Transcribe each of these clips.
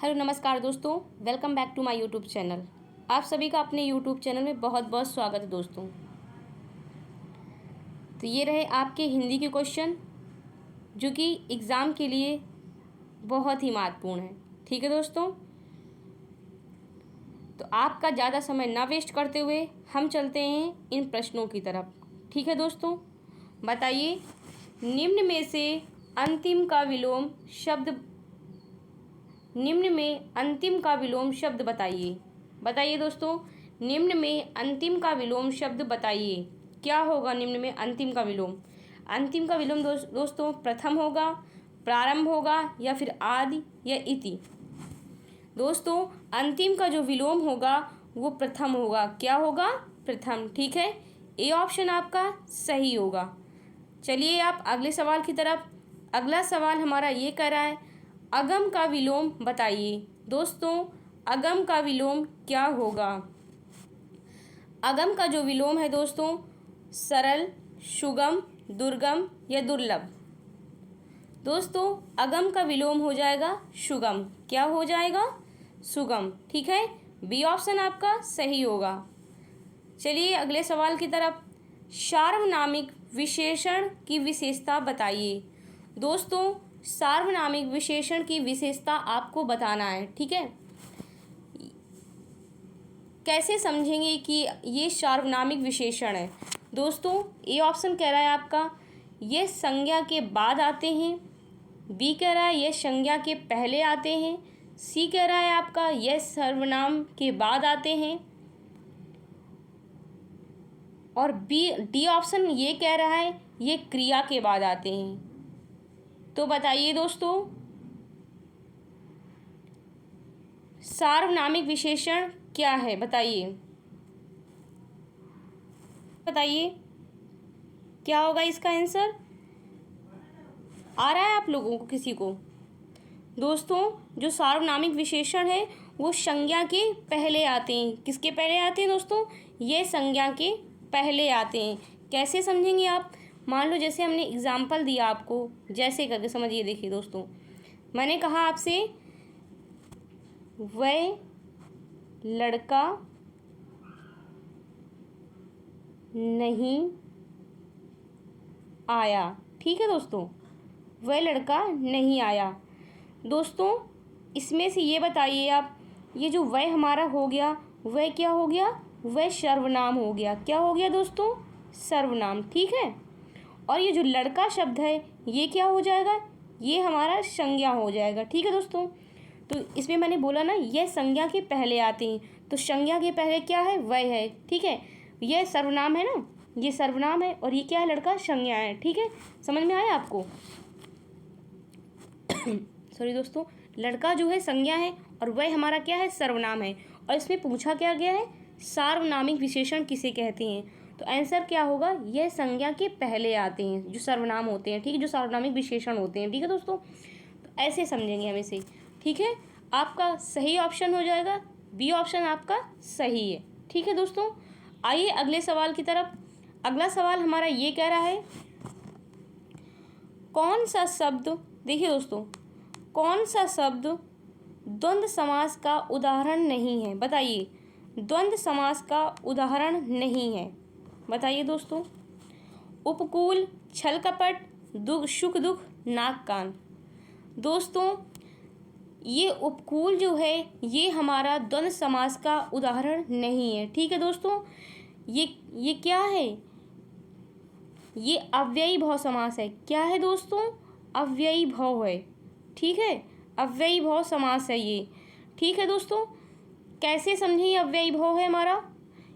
Hello नमस्कार दोस्तों, welcome back to my YouTube channel. आप सभी का अपने यूट्यूब चैनल में बहुत बहुत स्वागत है दोस्तों। तो ये रहे आपके हिंदी के क्वेश्चन जो कि एग्ज़ाम के लिए बहुत ही महत्वपूर्ण है। ठीक है दोस्तों, तो आपका ज़्यादा समय ना वेस्ट करते हुए हम चलते हैं इन प्रश्नों की तरफ। ठीक है दोस्तों, बताइए निम्न में से अंतिम का विलोम शब्द निम्न में अंतिम का विलोम शब्द बताइए। बताइए दोस्तों, निम्न में अंतिम का विलोम शब्द बताइए। क्या होगा निम्न में अंतिम का विलोम? अंतिम का विलोम दोस्तों प्रथम होगा, प्रारंभ होगा या फिर आदि या इति। दोस्तों अंतिम का जो विलोम होगा वो प्रथम होगा। क्या होगा? प्रथम। ठीक है, ए ऑप्शन आपका सही होगा। चलिए आप अगले सवाल की तरफ। अगला सवाल हमारा ये कह रहा है अगम का विलोम बताइए। दोस्तों अगम का विलोम क्या होगा? अगम का जो विलोम है दोस्तों सरल, सुगम, दुर्गम या दुर्लभ। दोस्तों अगम का विलोम हो जाएगा सुगम। क्या हो जाएगा? सुगम। ठीक है, बी ऑप्शन आपका सही होगा। चलिए अगले सवाल की तरफ। सार्वनामिक विशेषण की विशेषता बताइए। दोस्तों सार्वनामिक विशेषण की विशेषता आपको बताना है। ठीक है, कैसे समझेंगे कि ये सार्वनामिक विशेषण है? दोस्तों ए ऑप्शन कह रहा है आपका ये संज्ञा के बाद आते हैं, बी कह रहा है ये संज्ञा के पहले आते हैं, सी कह रहा है आपका ये सर्वनाम के बाद आते हैं, और डी ऑप्शन ये कह रहा है ये क्रिया के बाद आते हैं। तो बताइए दोस्तों सार्वनामिक विशेषण क्या है? बताइए बताइए क्या होगा इसका आंसर? आ रहा है आप लोगों को किसी को? दोस्तों जो सार्वनामिक विशेषण है वो संज्ञा के पहले आते हैं। किसके पहले आते हैं दोस्तों? ये संज्ञा के पहले आते हैं। कैसे समझेंगे आप? मान लो जैसे हमने एग्जाम्पल दिया आपको, जैसे करके समझिए। देखिए दोस्तों मैंने कहा आपसे वह लड़का नहीं आया। ठीक है दोस्तों, वह लड़का नहीं आया। दोस्तों इसमें से ये बताइए आप, ये जो वह हमारा हो गया वह क्या हो गया? वह सर्वनाम हो गया। क्या हो गया दोस्तों? सर्वनाम। ठीक है, और ये जो लड़का शब्द है ये क्या हो जाएगा? ये हमारा संज्ञा हो जाएगा। ठीक है दोस्तों, तो इसमें मैंने बोला ना यह संज्ञा के पहले आते हैं, तो संज्ञा के पहले क्या है? वह है। ठीक है, यह सर्वनाम है ना, ये सर्वनाम है और ये क्या है? लड़का संज्ञा है। ठीक है, समझ में आया आपको? सॉरी दोस्तों, लड़का जो है संज्ञा है और वह हमारा क्या है? सर्वनाम है। और इसमें पूछा क्या गया है? सार्वनामिक विशेषण किसे कहते हैं? तो आंसर क्या होगा? यह संज्ञा के पहले आते हैं जो सर्वनाम होते हैं। ठीक है, जो सार्वनामिक विशेषण होते हैं। ठीक है दोस्तों, तो ऐसे समझेंगे हम इसे। ठीक है, आपका सही ऑप्शन हो जाएगा बी ऑप्शन आपका सही है। ठीक है दोस्तों, आइए अगले सवाल की तरफ। अगला सवाल हमारा ये कह रहा है कौन सा शब्द, देखिए दोस्तों, कौन सा शब्द द्वंद्व समास का उदाहरण नहीं है? बताइए, द्वंद्व समास का उदाहरण नहीं है। बताइए दोस्तों। उपकूल, छल कपट, दुख, सुख दुख, नाक कान। दोस्तों ये उपकूल जो है ये हमारा द्वंद्व समास का उदाहरण नहीं है। ठीक है दोस्तों, ये क्या है? ये अव्ययी भाव समास है। क्या है दोस्तों? अव्ययी भाव है। ठीक है, अव्ययी भाव समास है ये। ठीक है दोस्तों, कैसे समझें ये अव्ययी भाव है हमारा?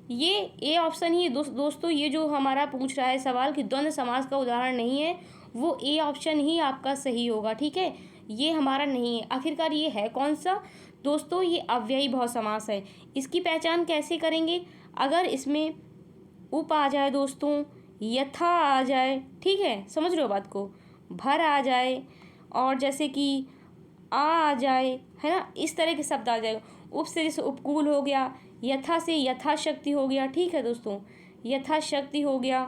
ये ए ऑप्शन ही दोस्तों, ये जो हमारा पूछ रहा है सवाल कि द्वंद्व समास का उदाहरण नहीं है, वो ए ऑप्शन ही आपका सही होगा। ठीक है, ये हमारा नहीं है। आखिरकार ये है कौन सा? दोस्तों ये अव्ययी भाव समास है। इसकी पहचान कैसे करेंगे? अगर इसमें उप आ जाए दोस्तों, यथा आ जाए, ठीक है, समझ रहे हो बात को, भर आ जाए, और जैसे कि आ जाए, है ना, इस तरह के शब्द आ जाएगा। उप से जैसे उपकूल हो गया, यथा से यथाशक्ति हो गया। ठीक है दोस्तों, यथाशक्ति हो गया,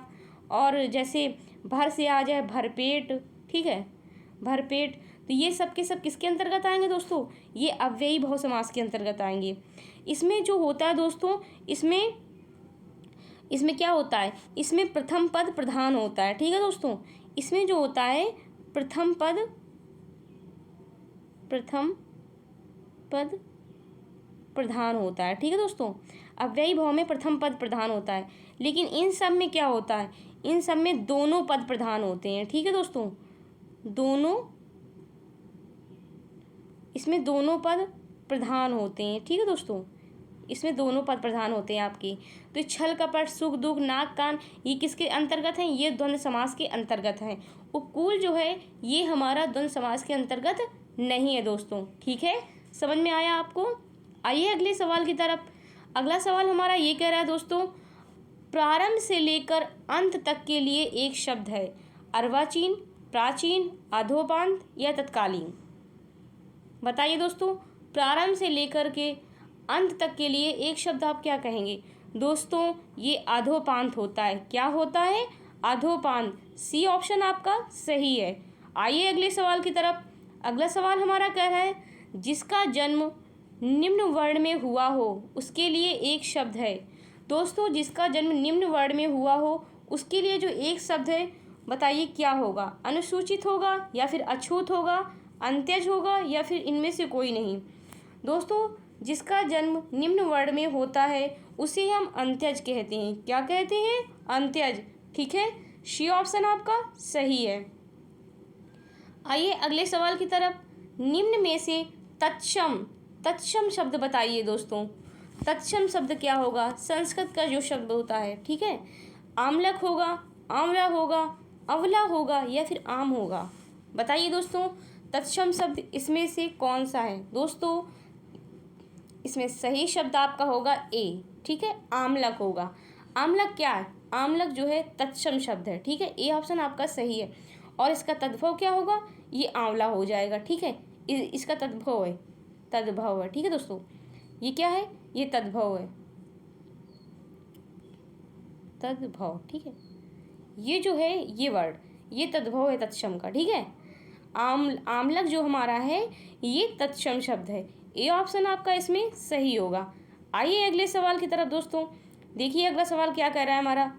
और जैसे भर से आ जाए भरपेट। ठीक है, भरपेट। तो ये सब के सब किसके अंतर्गत आएंगे दोस्तों? ये अव्ययी बहु समास के अंतर्गत आएंगे। इसमें जो होता है दोस्तों, इसमें क्या होता है, इसमें प्रथम पद प्रधान होता है। ठीक है दोस्तों, इसमें जो होता है प्रथम पद प्रधान होता है। ठीक है दोस्तों, अव्ययी भाव में प्रथम पद प्रधान होता है, लेकिन इन सब में क्या होता है, इन सब में दोनों पद प्रधान होते हैं। ठीक है दोस्तों, इसमें दोनों पद प्रधान होते हैं। ठीक है दोस्तों, इसमें दोनों पद प्रधान होते हैं आपके। तो छल कपट सुख दुख नाक कान ये किसके अंतर्गत हैं? ये द्वंद्व समास के अंतर्गत हैं। उपकूल जो है ये हमारा द्वंद्व समास के अंतर्गत नहीं है दोस्तों। ठीक है, समझ में आया आपको? आइए अगले सवाल की तरफ। अगला सवाल हमारा ये कह रहा है दोस्तों, प्रारंभ से लेकर अंत तक के लिए एक शब्द है, अर्वाचीन, प्राचीन, अधोपांत या तत्कालीन। बताइए दोस्तों, प्रारंभ से लेकर के अंत तक के लिए एक शब्द आप क्या कहेंगे? दोस्तों ये अधोपांत होता है। क्या होता है? अधोपांत। सी ऑप्शन आपका सही है। आइए अगले सवाल की तरफ। अगला सवाल हमारा कह रहा है, जिसका जन्म निम्न वर्ण में हुआ हो उसके लिए एक शब्द है। दोस्तों जिसका जन्म निम्न वर्ण में हुआ हो उसके लिए जो एक शब्द है, बताइए क्या होगा? अनुसूचित होगा या फिर अछूत होगा, अंत्यज होगा या फिर इनमें से कोई नहीं। दोस्तों जिसका जन्म निम्न वर्ण में होता है उसे हम अंत्यज कहते हैं। क्या कहते हैं? अंत्यज। ठीक है, सी ऑप्शन आपका सही है। आइए अगले सवाल की तरफ। निम्न में से तत्सम शब्द बताइए दोस्तों। तत्सम शब्द क्या होगा? संस्कृत का जो शब्द होता है। ठीक है, आमलक होगा, आंवला होगा, अवला होगा या फिर आम होगा। बताइए दोस्तों तत्सम शब्द इसमें से कौन सा है? दोस्तों इसमें सही शब्द आपका होगा ए। ठीक है, आमलक होगा। आमलक क्या है? आमलक जो है तत्सम शब्द है। ठीक है, ए ऑप्शन आपका सही है। और इसका तद्भव क्या होगा? ये आंवला हो जाएगा। ठीक है, इसका तद्भव है, ठीक है दोस्तों, ये क्या है? ये तद्भव है, तद्भव। ठीक है, ये जो है ये वर्ड ये तद्भव है तत्सम का। ठीक है, आमलक जो हमारा है ये तत्सम शब्द है। ए ऑप्शन आपका इसमें सही होगा। आइए अगले सवाल की तरफ दोस्तों। देखिए अगला सवाल क्या कह रहा है हमारा,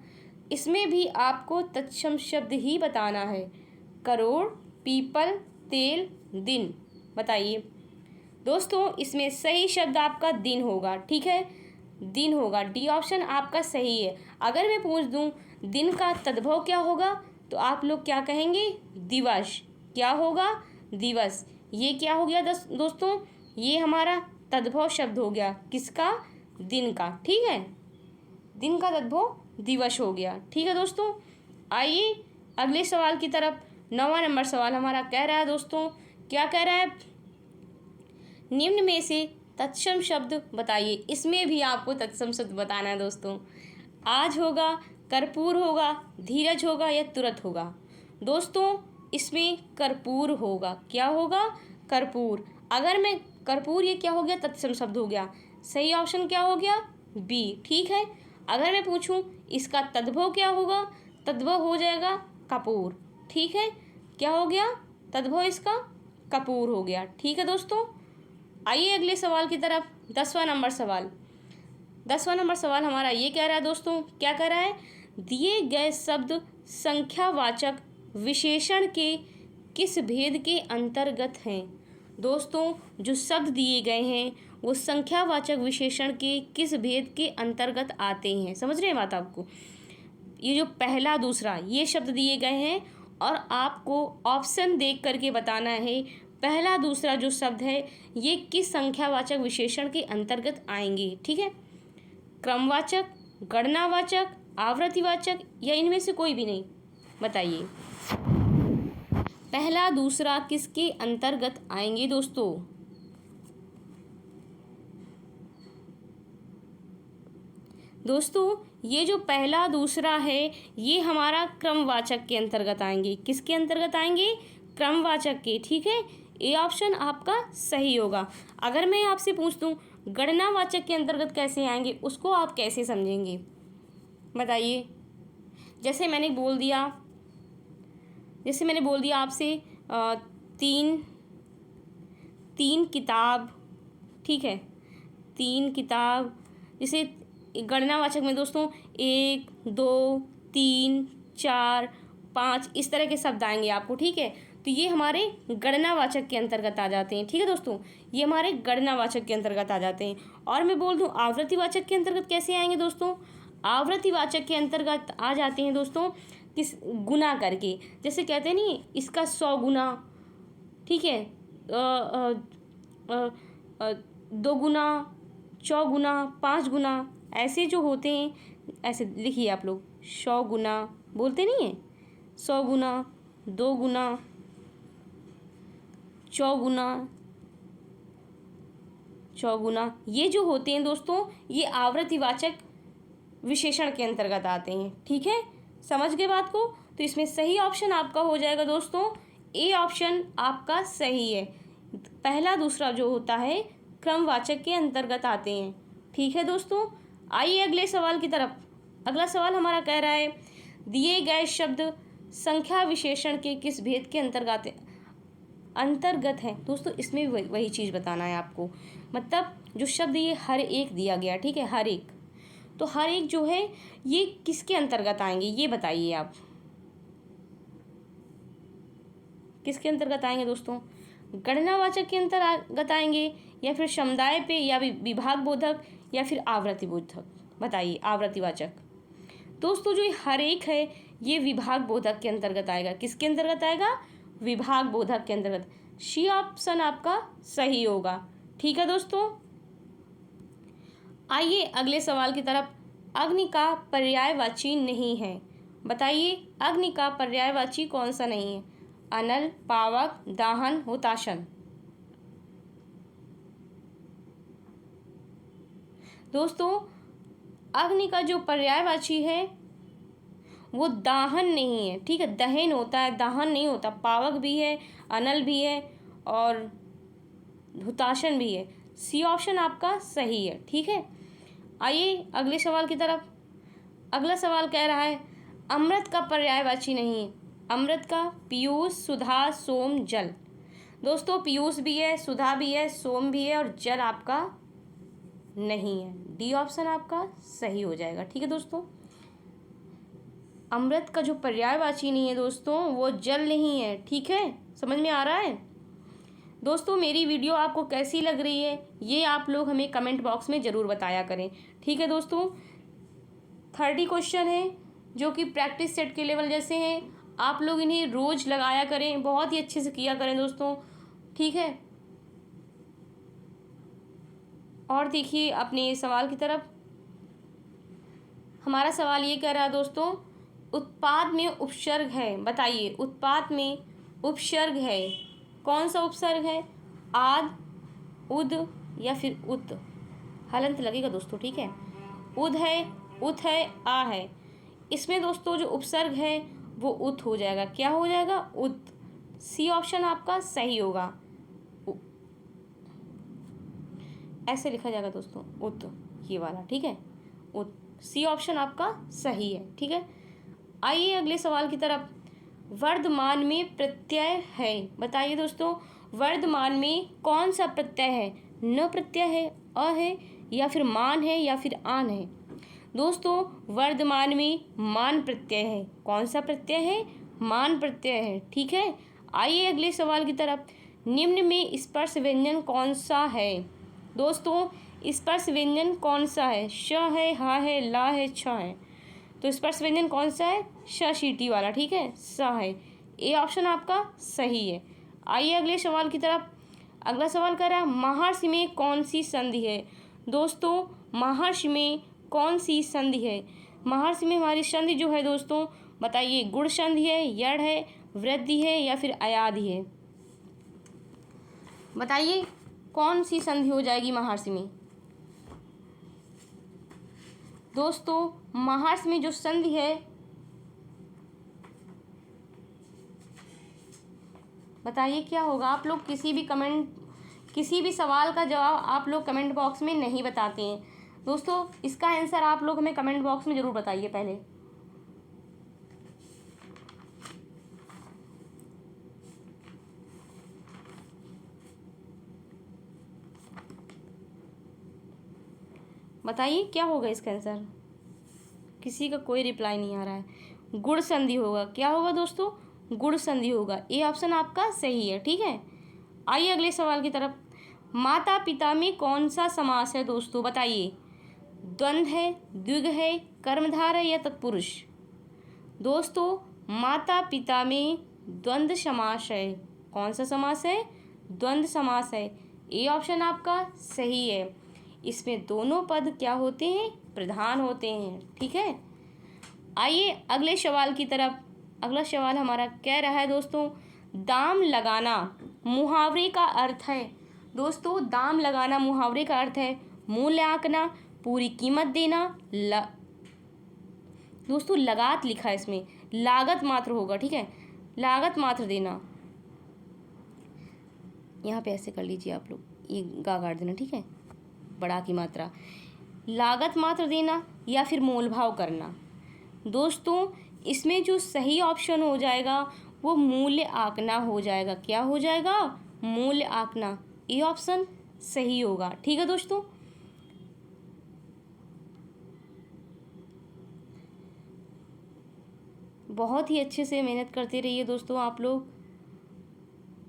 इसमें भी आपको तत्सम शब्द ही बताना है। करोड़, पीपल, तेल, दिन। बताइए दोस्तों इसमें सही शब्द आपका दिन होगा। ठीक है, दिन होगा। डी ऑप्शन आपका सही है। अगर मैं पूछ दूं दिन का तद्भव क्या होगा तो आप लोग क्या कहेंगे? दिवस। क्या होगा? दिवस। ये क्या हो गया दोस्तों? ये हमारा तद्भव शब्द हो गया। किसका? दिन का। ठीक है, दिन का तद्भव दिवस हो गया। ठीक है दोस्तों, आइए अगले सवाल की तरफ। 9वां नंबर सवाल हमारा कह रहा है दोस्तों, क्या कह रहा है? निम्न में से तत्सम शब्द बताइए। इसमें भी आपको तत्सम शब्द बताना है दोस्तों। आज होगा, कर्पूर होगा, धीरज होगा या तुरंत होगा। दोस्तों इसमें कर्पूर होगा। क्या होगा? कर्पूर। अगर मैं कर्पूर, ये क्या हो गया? तत्सम शब्द हो गया। सही ऑप्शन क्या हो गया? बी। ठीक है, अगर मैं पूछूं इसका तद्भव क्या होगा? तद्भव हो जाएगा कपूर। ठीक है, क्या हो गया? तद्भव इसका कपूर हो गया। ठीक है दोस्तों, आइए अगले सवाल की तरफ। 10वां नंबर सवाल। 10वां नंबर सवाल हमारा ये कह रहा है दोस्तों, क्या कह रहा है? दिए गए शब्द संख्यावाचक विशेषण के किस भेद के अंतर्गत हैं? दोस्तों जो शब्द दिए गए हैं वो संख्यावाचक विशेषण के किस भेद के अंतर्गत आते हैं? समझ रहे हैं बात आपको? ये जो पहला दूसरा ये शब्द दिए गए हैं और आपको ऑप्शन देख करके बताना है पहला दूसरा जो शब्द है ये किस संख्यावाचक विशेषण के अंतर्गत आएंगे। ठीक है, क्रमवाचक, गणनावाचक, आवृत्तिवाचक या इनमें से कोई भी नहीं। बताइए पहला दूसरा किसके अंतर्गत आएंगे दोस्तों? दोस्तों ये जो पहला दूसरा है ये हमारा क्रमवाचक के अंतर्गत आएंगे। किसके अंतर्गत आएंगे? क्रमवाचक के। ठीक है, ए ऑप्शन आपका सही होगा। अगर मैं आपसे पूछ दूं गणनावाचक के अंतर्गत कैसे आएंगे, उसको आप कैसे समझेंगे? बताइए। जैसे मैंने बोल दिया आपसे 3 3 किताब, ठीक है, 3 किताब। जैसे गणनावाचक में दोस्तों 1, 2, 3, 4, 5 इस तरह के शब्द आएंगे आपको, ठीक है। तो ये हमारे गणनावाचक के अंतर्गत आ जाते हैं, ठीक है दोस्तों, ये हमारे गणनावाचक के अंतर्गत आ जाते हैं। और मैं बोल दूं आवृत्तिवाचक के अंतर्गत कैसे आएंगे दोस्तों? आवृत्तिवाचक के अंतर्गत आ जाते हैं दोस्तों किस गुना करके, जैसे कहते हैं नहीं इसका 100 गुना, ठीक है, 2 गुना, 4 गुना, 5 गुना, ऐसे जो होते हैं ऐसे लिखिए आप लोग। 100 गुना बोलते नहीं है, 100 गुना, 2 गुना, 4 गुना, 4 गुना, ये जो होते हैं दोस्तों ये आवृत्तिवाचक विशेषण के अंतर्गत आते हैं, ठीक है। समझ गए बात को? तो इसमें सही ऑप्शन आपका हो जाएगा दोस्तों ए ऑप्शन आपका सही है। पहला दूसरा जो होता है क्रमवाचक के अंतर्गत आते हैं, ठीक है दोस्तों। आइए अगले सवाल की तरफ। अगला सवाल हमारा कह रहा है दिए गए शब्द संख्या विशेषण के किस भेद के अंतर्गत है। दोस्तों इसमें वही चीज़ बताना है आपको, मतलब जो शब्द ये हर एक दिया गया, ठीक है, हर एक, तो हर एक जो है ये किसके अंतर्गत आएंगे ये बताइए आप, किसके अंतर्गत आएंगे दोस्तों? गणनावाचक के अंतर्गत आएंगे या फिर समुदाय पे या विभाग बोधक या फिर आवृत्ति बोधक? बताइए। आवृत्तिवाचक दोस्तों जो ये हर एक है ये विभाग बोधक के अंतर्गत आएगा। किसके अंतर्गत आएगा? विभाग बोधक के अंतर्गत। सी ऑप्शन आपका सही होगा, ठीक है दोस्तों। आइए अगले सवाल की तरफ। अग्नि का पर्यायवाची नहीं है, बताइए अग्नि का पर्यायवाची कौन सा नहीं है? अनल, पावक, दाहन, हुताशन। दोस्तों अग्नि का जो पर्यायवाची है वो दाहन नहीं है, ठीक है, दहन होता है, दाहन नहीं होता। पावक भी है, अनल भी है और हुताशन भी है। सी ऑप्शन आपका सही है, ठीक है। आइए अगले सवाल की तरफ। अगला सवाल कह रहा है अमृत का पर्यायवाची नहीं है। अमृत का पीयूष, सुधा, सोम, जल। दोस्तों पीयूष भी है, सुधा भी है, सोम भी है और जल आपका नहीं है। डी ऑप्शन आपका सही हो जाएगा, ठीक है दोस्तों। अमृत का जो पर्यायवाची नहीं है दोस्तों वो जल नहीं है, ठीक है, समझ में आ रहा है दोस्तों। मेरी वीडियो आपको कैसी लग रही है ये आप लोग हमें कमेंट बॉक्स में ज़रूर बताया करें, ठीक है दोस्तों। 30 क्वेश्चन है जो कि प्रैक्टिस सेट के लेवल जैसे हैं, आप लोग इन्हें रोज़ लगाया करें, बहुत ही अच्छे से किया करें दोस्तों, ठीक है। और देखिए अपने सवाल की तरफ। हमारा सवाल ये कह रहा है दोस्तों उत्पाद में उपसर्ग है, बताइए उत्पाद में उपसर्ग है, कौन सा उपसर्ग है? आद, उद या फिर उत। हलंत लगेगा दोस्तों, ठीक है। उद है, उत है, आ है। इसमें दोस्तों जो उपसर्ग है वो उत हो जाएगा। क्या हो जाएगा? उत। सी ऑप्शन आपका सही होगा, ऐसे लिखा जाएगा दोस्तों, उत, ये वाला, ठीक है, उत। सी ऑप्शन आपका सही है, ठीक है। आइए अगले सवाल की तरफ। वर्धमान में प्रत्यय है, बताइए दोस्तों वर्धमान में कौन सा प्रत्यय है? न प्रत्यय है, अ है या फिर मान है या फिर आन है? दोस्तों वर्धमान में मान प्रत्यय है। कौन सा प्रत्यय है? मान प्रत्यय है, ठीक है। आइए अगले सवाल की तरफ। निम्न में स्पर्श व्यंजन कौन सा है? दोस्तों स्पर्श व्यंजन कौन सा है? श है, हा है, ला है, छ है। तो स्पर्श व्यंजन कौन सा है? श शीटी वाला, ठीक है, स है। ए ऑप्शन आपका सही है। आइए अगले सवाल की तरफ। अगला सवाल कर रहा है महर्षि में कौन सी संधि है? दोस्तों महर्षि में कौन सी संधि है? महर्षि में हमारी संधि जो है दोस्तों बताइए गुण संधि है, यड़ है, वृद्धि है या फिर अयाधि है? बताइए कौन सी संधि हो जाएगी महर्षि में? दोस्तों महर्षि में जो संधि है बताइए क्या होगा? आप लोग किसी भी सवाल का जवाब आप लोग कमेंट बॉक्स में नहीं बताते हैं दोस्तों। इसका आंसर आप लोग हमें कमेंट बॉक्स में ज़रूर बताइए पहले। बताइए क्या होगा इसका आंसर। किसी का कोई रिप्लाई नहीं आ रहा है। गुण संधि होगा। क्या होगा दोस्तों? गुण संधि होगा। ए ऑप्शन आपका सही है। ठीक है, आइए अगले सवाल की तरफ। माता पिता में कौन सा समास है दोस्तों? बताइए। द्वंद्व है, द्विगु है, कर्मधार है या तत्पुरुष? दोस्तों माता पिता में द्वंद्व समास है। कौन सा समास है? द्वंद्व समास है। ए ऑप्शन आपका सही है। इसमें दोनों पद क्या होते हैं? प्रधान होते हैं। ठीक है, आइए अगले सवाल की तरफ। अगला सवाल हमारा कह रहा है दोस्तों, दाम लगाना मुहावरे का अर्थ है। दोस्तों दाम लगाना मुहावरे का अर्थ है मूल्य आंकना, पूरी कीमत देना, दोस्तों लगात लिखा है इसमें, लागत मात्र होगा। ठीक है, लागत मात्र देना। यहाँ पे ऐसे कर लीजिए आप लोग, ये गा गाड़ देना। ठीक है, बड़ा की मात्रा, लागत मात्र देना या फिर मोल भाव करना। दोस्तों इसमें जो सही ऑप्शन हो जाएगा वो मूल्य आंकना हो जाएगा। क्या हो जाएगा? मूल्य आंकना। ये ऑप्शन सही होगा। ठीक है दोस्तों, बहुत ही अच्छे से मेहनत करते रहिए दोस्तों आप लोग,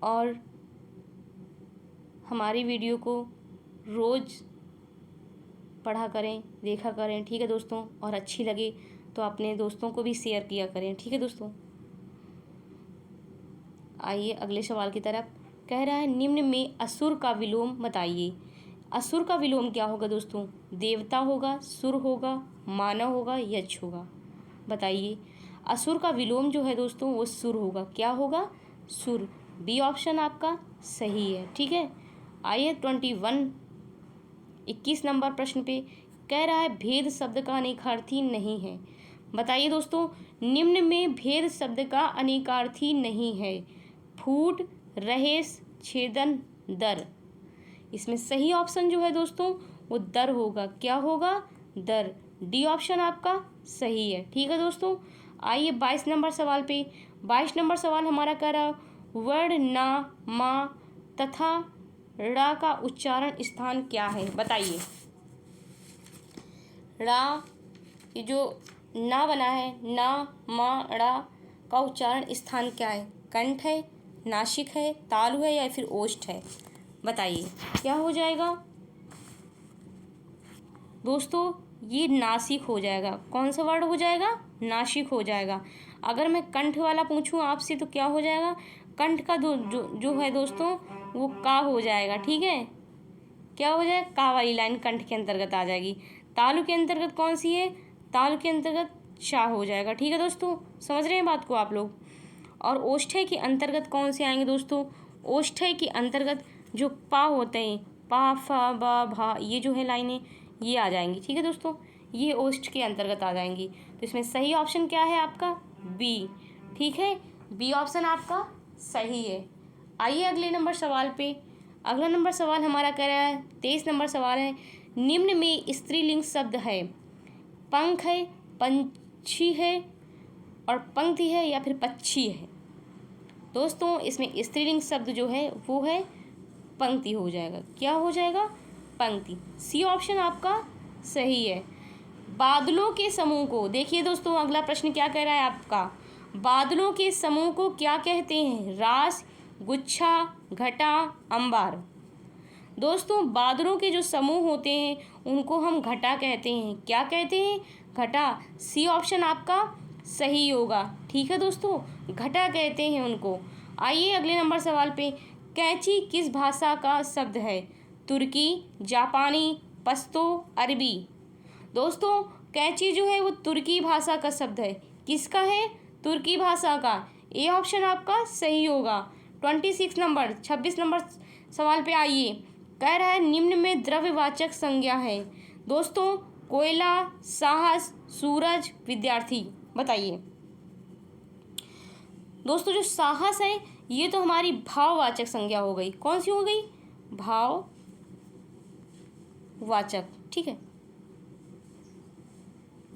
और हमारी वीडियो को रोज़ पढ़ा करें, देखा करें। ठीक है दोस्तों, और अच्छी लगे तो अपने दोस्तों को भी शेयर किया करें। ठीक है दोस्तों, आइए अगले सवाल की तरफ। कह रहा है निम्न में असुर का विलोम बताइए। असुर का विलोम क्या होगा दोस्तों? देवता होगा, सुर होगा, मानव होगा, यक्ष होगा। बताइए। असुर का विलोम जो है दोस्तों वो सुर होगा। क्या होगा? सुर। बी ऑप्शन आपका सही है। ठीक है, आइए 21 नंबर प्रश्न पे कह रहा है भेद शब्द का अनेकार्थी नहीं है। बताइए दोस्तों, निम्न में भेद शब्द का अनेकार्थी नहीं है। फूट, रहेश, छेदन, दर। इसमें सही ऑप्शन जो है दोस्तों वो दर होगा। क्या होगा? दर। डी ऑप्शन आपका सही है। ठीक है दोस्तों, आइए 22 नंबर सवाल पे। 22 नंबर सवाल हमारा कह रहा वर्ण ना, मा तथा ड़ा का उच्चारण स्थान क्या है? बताइए। ड़ा, ये जो ना बना है, ना, मा, ड़ा का उच्चारण स्थान क्या है? कंठ है, नासिक है, तालु है या फिर ओष्ठ है? बताइए क्या हो जाएगा दोस्तों? ये नासिक हो जाएगा। कौन सा वर्ड हो जाएगा? नासिक हो जाएगा। अगर मैं कंठ वाला पूछूं आपसे तो क्या हो जाएगा? कंठ का जो है दोस्तों वो का हो जाएगा। ठीक है, क्या हो जाएगा? का वाली लाइन कंठ के अंतर्गत आ जाएगी। तालु के अंतर्गत कौन सी है? तालु के अंतर्गत शा हो जाएगा। ठीक है दोस्तों, समझ रहे हैं बात को आप लोग? और ओष्ठ्य के अंतर्गत कौन से आएंगे दोस्तों? ओष्ठ्य के अंतर्गत जो पा होते हैं, पा, फा, बा, भा, ये जो है लाइनें ये आ जाएंगी। ठीक है दोस्तों, ये ओष्ठ के अंतर्गत आ जाएंगी। तो इसमें सही ऑप्शन क्या है आपका? बी। ठीक है, बी ऑप्शन आपका सही है। आइए अगले नंबर सवाल पे। अगला नंबर सवाल हमारा कह रहा है 23 नंबर सवाल है, निम्न में स्त्रीलिंग शब्द है। पंख है, पंछी है और पंक्ति है या फिर पक्षी है? दोस्तों इसमें स्त्रीलिंग शब्द जो है वो है पंक्ति हो जाएगा। क्या हो जाएगा? पंक्ति। सी ऑप्शन आपका सही है। बादलों के समूह को देखिए दोस्तों, अगला प्रश्न क्या कह रहा है आपका? बादलों के समूह को क्या कहते हैं? रास, गुच्छा, घटा, अंबार। दोस्तों बादलों के जो समूह होते हैं उनको हम घटा कहते हैं। क्या कहते हैं? घटा। सी ऑप्शन आपका सही होगा। ठीक है दोस्तों, घटा कहते हैं उनको। आइए अगले नंबर सवाल पे। कैंची किस भाषा का शब्द है? तुर्की, जापानी, पश्तो, अरबी। दोस्तों कैंची जो है वो तुर्की भाषा का शब्द है। किसका है? तुर्की भाषा का। ए ऑप्शन आपका सही होगा। 26 नंबर सवाल पे आइए। कह रहा है निम्न में द्रव्यवाचक संज्ञा है। दोस्तों कोयला, साहस, सूरज, विद्यार्थी। बताइए दोस्तों, जो साहस है ये तो हमारी भाववाचक संज्ञा हो गई। कौन सी हो गई? भाववाचक। ठीक है,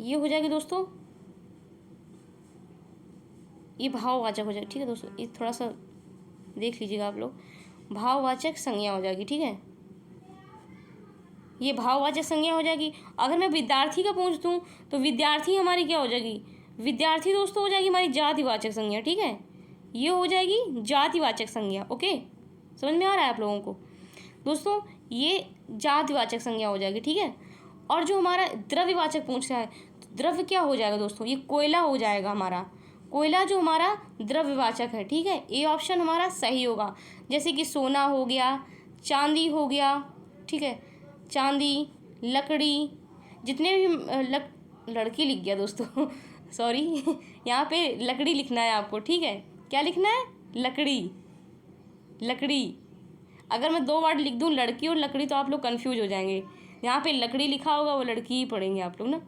ये हो जाएगी दोस्तों, ये भाववाचक हो जाएगी। ठीक है दोस्तों, ये थोड़ा सा देख लीजिएगा आप लोग, भाववाचक संज्ञा हो जाएगी। ठीक है, ये भाववाचक संज्ञा हो जाएगी। अगर मैं विद्यार्थी का पूछ दूँ तो विद्यार्थी हमारी क्या हो जाएगी, विद्यार्थी दोस्तों हो जाएगी हमारी जातिवाचक संज्ञा। ठीक है, ये हो जाएगी जातिवाचक संज्ञा। ओके, समझ में आ रहा है आप लोगों को दोस्तों, ये जातिवाचक संज्ञा हो जाएगी। ठीक है, और जो हमारा द्रव्यवाचक पूछ रहा है, तो द्रव्य क्या हो जाएगा दोस्तों, ये कोयला हो जाएगा हमारा, कोयला जो हमारा द्रव्यवाचक है। ठीक है, ए ऑप्शन हमारा सही होगा। जैसे कि सोना हो गया, चांदी हो गया। ठीक है, चांदी, लकड़ी, जितने भी लड़की लिख गया दोस्तों सॉरी यहाँ पे लकड़ी लिखना है आपको। ठीक है, क्या लिखना है, लकड़ी, लकड़ी। अगर मैं 2 वर्ड लिख दूँ लड़की और लकड़ी तो आप लोग कंफ्यूज हो जाएंगे। यहाँ पे लकड़ी लिखा होगा वो लड़की ही पढ़ेंगे आप लोग ना।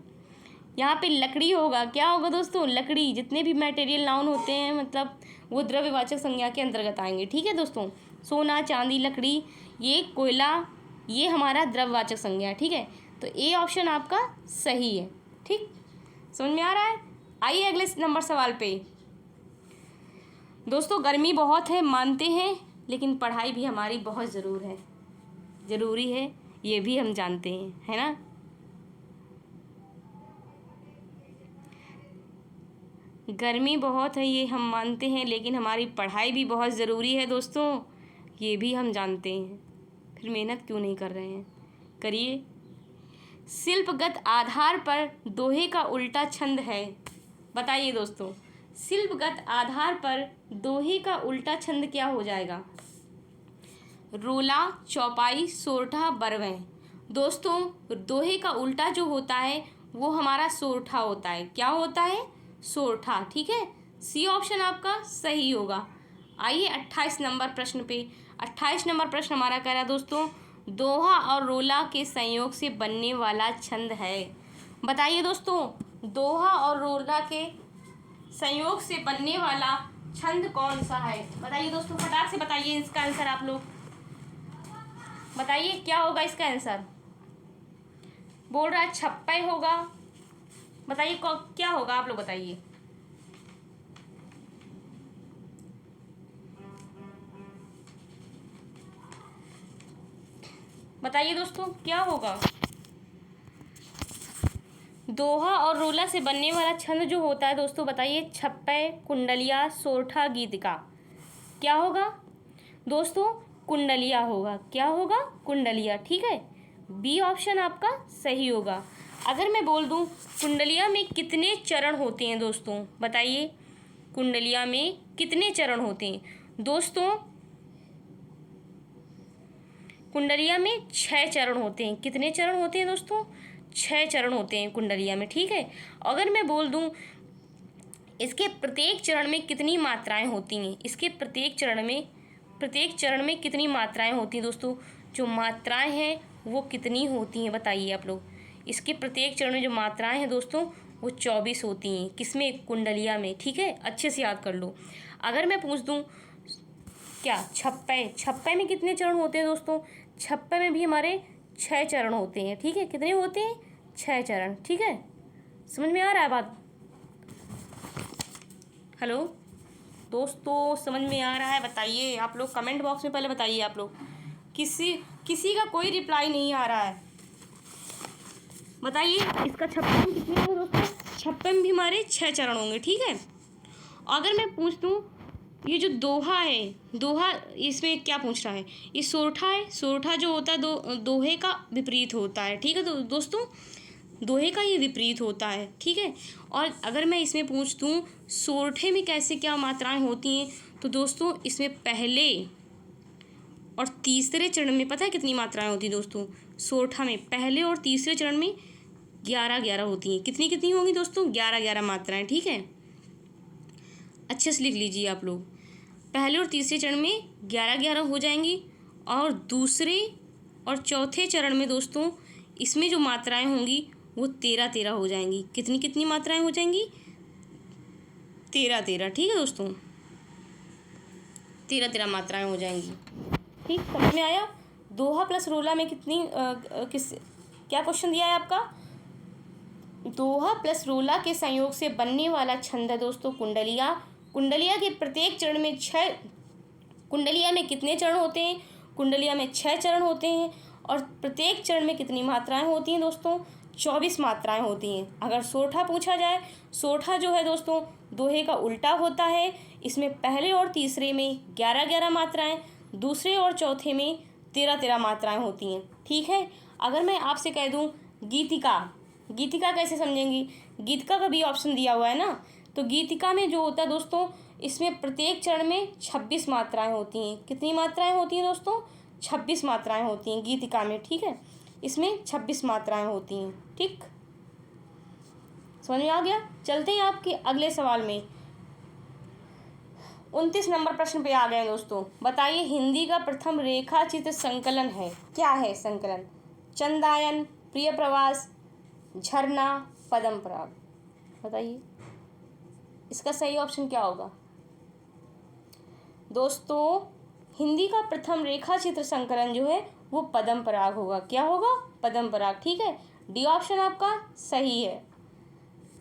यहाँ पे लकड़ी होगा, क्या होगा दोस्तों, लकड़ी। जितने भी मटेरियल नाउन होते हैं मतलब वो द्रव्यवाचक संज्ञा के अंतर्गत आएंगे। ठीक है दोस्तों, सोना, चांदी, लकड़ी, ये कोयला, ये हमारा द्रव्यवाचक संज्ञा है। ठीक है, तो ए ऑप्शन आपका सही है। ठीक, समझ में आ रहा है। आइए अगले नंबर सवाल पे दोस्तों। गर्मी बहुत है मानते हैं, लेकिन पढ़ाई भी हमारी बहुत ज़रूरी है, ये भी हम जानते हैं, है ना। गर्मी बहुत है ये हम मानते हैं, लेकिन हमारी पढ़ाई भी बहुत ज़रूरी है दोस्तों, ये भी हम जानते हैं। फिर मेहनत क्यों नहीं कर रहे हैं, करिए। शिल्पगत आधार पर दोहे का उल्टा छंद है, बताइए दोस्तों। शिल्पगत आधार पर दोहे का उल्टा छंद क्या हो जाएगा, रोला, चौपाई, सोरठा, बरवें। दोस्तों दोहे का उल्टा जो होता है वो हमारा सोरठा होता है। क्या होता है, सोरठा। ठीक है, सी ऑप्शन आपका सही होगा। आइए 28 नंबर प्रश्न पे। 28 नंबर प्रश्न हमारा कह रहा है दोस्तों, दोहा और रोला के संयोग से बनने वाला छंद है। बताइए दोस्तों, दोहा और रोला के संयोग से बनने वाला छंद कौन सा है, बताइए दोस्तों, फटाक से बताइए इसका आंसर। आप लोग बताइए क्या होगा इसका आंसर। बोल रहा है छप्पे होगा, बताइए क्या होगा, आप लोग बताइए। बताइए दोस्तों क्या होगा। दोहा और रोला से बनने वाला छंद जो होता है दोस्तों, बताइए छप्पे, कुंडलिया, सोरठा, गीतिका। क्या होगा दोस्तों, कुंडलिया होगा। क्या होगा, कुंडलिया। ठीक है, बी ऑप्शन आपका सही होगा। अगर मैं बोल दूं कुंडलिया में कितने चरण होते हैं दोस्तों, बताइए कुंडलिया में कितने चरण होते हैं दोस्तों। कुंडलिया में 6 चरण होते हैं। कितने चरण होते हैं दोस्तों, 6 चरण होते हैं कुंडलिया में। ठीक है, अगर मैं बोल दूं इसके प्रत्येक चरण में कितनी मात्राएं होती हैं, इसके प्रत्येक चरण में कितनी मात्राएं होती हैं दोस्तों, जो मात्राएं हैं वो कितनी होती हैं, बताइए आप लोग। इसके प्रत्येक चरण में जो मात्राएं हैं दोस्तों वो 24 होती हैं। किसमें, कुंडलिया में। ठीक है, अच्छे से याद कर लो। अगर मैं पूछ दूं क्या छप्पे में कितने चरण होते हैं दोस्तों, छप्पे में भी हमारे 6 चरण होते हैं। ठीक है, कितने होते हैं, 6 चरण। ठीक है, समझ में आ रहा है बात। हेलो दोस्तों, समझ में आ रहा है, बताइए आप लोग कमेंट बॉक्स में पहले बताइए। आप लोग किसी का कोई रिप्लाई नहीं आ रहा है, बताइए इसका छप्पन में कितने होंगे दोस्तों, छप्पन में भी हमारे 6 चरण होंगे। ठीक है, अगर मैं पूछ दूँ ये जो दोहा है, दोहा इसमें क्या पूछ रहा है, ये सोरठा है। सोरठा जो होता है दोहे का विपरीत होता है। ठीक है दोस्तों, दोहे का ये विपरीत होता है। ठीक है, और अगर मैं इसमें पूछ दूँ सोरठे में कैसे क्या मात्राएं होती हैं, तो दोस्तों इसमें पहले और तीसरे चरण में पता है कितनी मात्राएं होती हैं दोस्तों, सोरठा में पहले और तीसरे चरण में 11 होती हैं। कितनी कितनी होंगी दोस्तों, 11 मात्राएं। ठीक है, अच्छे से लिख लीजिए आप लोग। पहले और तीसरे चरण में 11 हो जाएंगी, और दूसरे और चौथे चरण में दोस्तों इसमें जो मात्राएं होंगी वो 13 हो जाएंगी। कितनी कितनी मात्राएं हो जाएंगी, 13। ठीक है दोस्तों, 13 मात्राएं हो जाएंगी। ठीक, समझ में आया। दोहा प्लस रोला में कितनी क्या क्वेश्चन दिया है आपका, दोहा प्लस रोला के संयोग से बनने वाला छंद है दोस्तों कुंडलिया। कुंडलिया के प्रत्येक चरण में 6, कुंडलिया में कितने चरण होते हैं, कुंडलिया में 6 चरण होते हैं। और प्रत्येक चरण में कितनी मात्राएं होती हैं दोस्तों? 24 मात्राएं होती हैं। अगर सोठा पूछा जाए, सोठा जो है दोस्तों दोहे का उल्टा होता है। इसमें पहले और तीसरे में 11-11 मात्राएं, दूसरे और चौथे में 13-13 मात्राएं होती हैं। ठीक है। अगर मैं आपसे कह दूं गीतिका, गीतिका कैसे समझेंगी? गीतिका का भी ऑप्शन दिया हुआ है ना, तो गीतिका में जो होता है दोस्तों, इसमें प्रत्येक चरण में 26 मात्राएं होती हैं। कितनी मात्राएं होती हैं दोस्तों? 26 मात्राएं होती हैं गीतिका में। ठीक है, इसमें 26 मात्राएं होती हैं। ठीक, समझ में आ गया? चलते हैं आपके अगले सवाल में। 29 नंबर प्रश्न पे आ गए हैं दोस्तों। बताइए हिंदी का प्रथम रेखा चित्र संकलन है, क्या है संकलन? चंदायन, प्रिय प्रवास, झरना, पदम पराग। बताइए इसका सही ऑप्शन क्या होगा दोस्तों? हिंदी का प्रथम रेखा चित्र संकलन जो है वो पदम पराग होगा। क्या होगा? पदम पराग। ठीक है, डी ऑप्शन आपका सही है।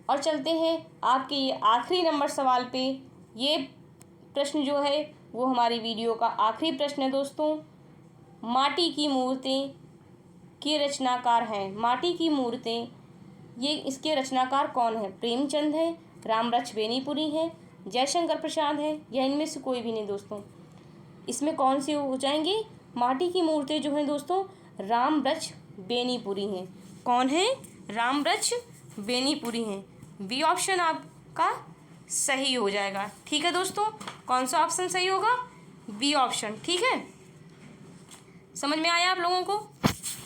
और चलते हैं आपके ये आखिरी नंबर सवाल पे। ये प्रश्न जो है वो हमारी वीडियो का आखिरी प्रश्न है दोस्तों। माटी की मूर्तें के रचनाकार हैं। माटी की मूर्तें, ये इसके रचनाकार कौन है? प्रेमचंद है, रामरच बेनीपुरी है, जयशंकर प्रसाद है, या इनमें से कोई भी नहीं दोस्तों। इसमें कौन सी हो जाएंगी? माटी की मूर्तें जो हैं दोस्तों रामरच बेनीपुरी हैं। कौन है? रामरच बेनीपुरी हैं। बी ऑप्शन आपका सही हो जाएगा। ठीक है दोस्तों, कौन सा ऑप्शन सही होगा? B option. ठीक है, समझ में आया आप लोगों को?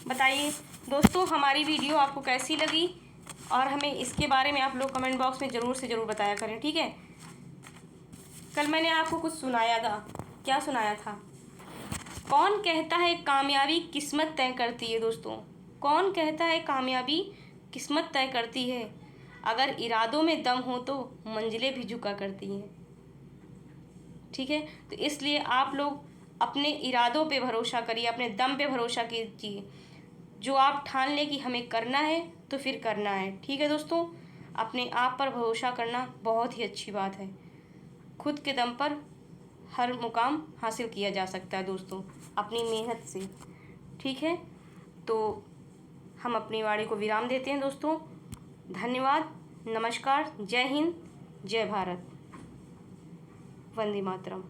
बताइए दोस्तों हमारी वीडियो आपको कैसी लगी, और हमें इसके बारे में आप लोग कमेंट बॉक्स में ज़रूर से ज़रूर बताया करें। ठीक है, कल मैंने आपको कुछ सुनाया था। क्या सुनाया था? कौन कहता है कामयाबी किस्मत तय करती है दोस्तों? कौन कहता है कामयाबी किस्मत तय करती है? अगर इरादों में दम हो तो मंजिलें भी झुका करती हैं। ठीक है, तो इसलिए आप लोग अपने इरादों पे भरोसा करिए, अपने दम पे भरोसा कीजिए। जो आप ठान लें कि हमें करना है तो फिर करना है। ठीक है दोस्तों, अपने आप पर भरोसा करना बहुत ही अच्छी बात है। खुद के दम पर हर मुकाम हासिल किया जा सकता है दोस्तों, अपनी मेहनत से। ठीक है, तो हम अपनी वाणी को विराम देते हैं दोस्तों। धन्यवाद, नमस्कार, जय हिंद, जय भारत, वंदे मातरम।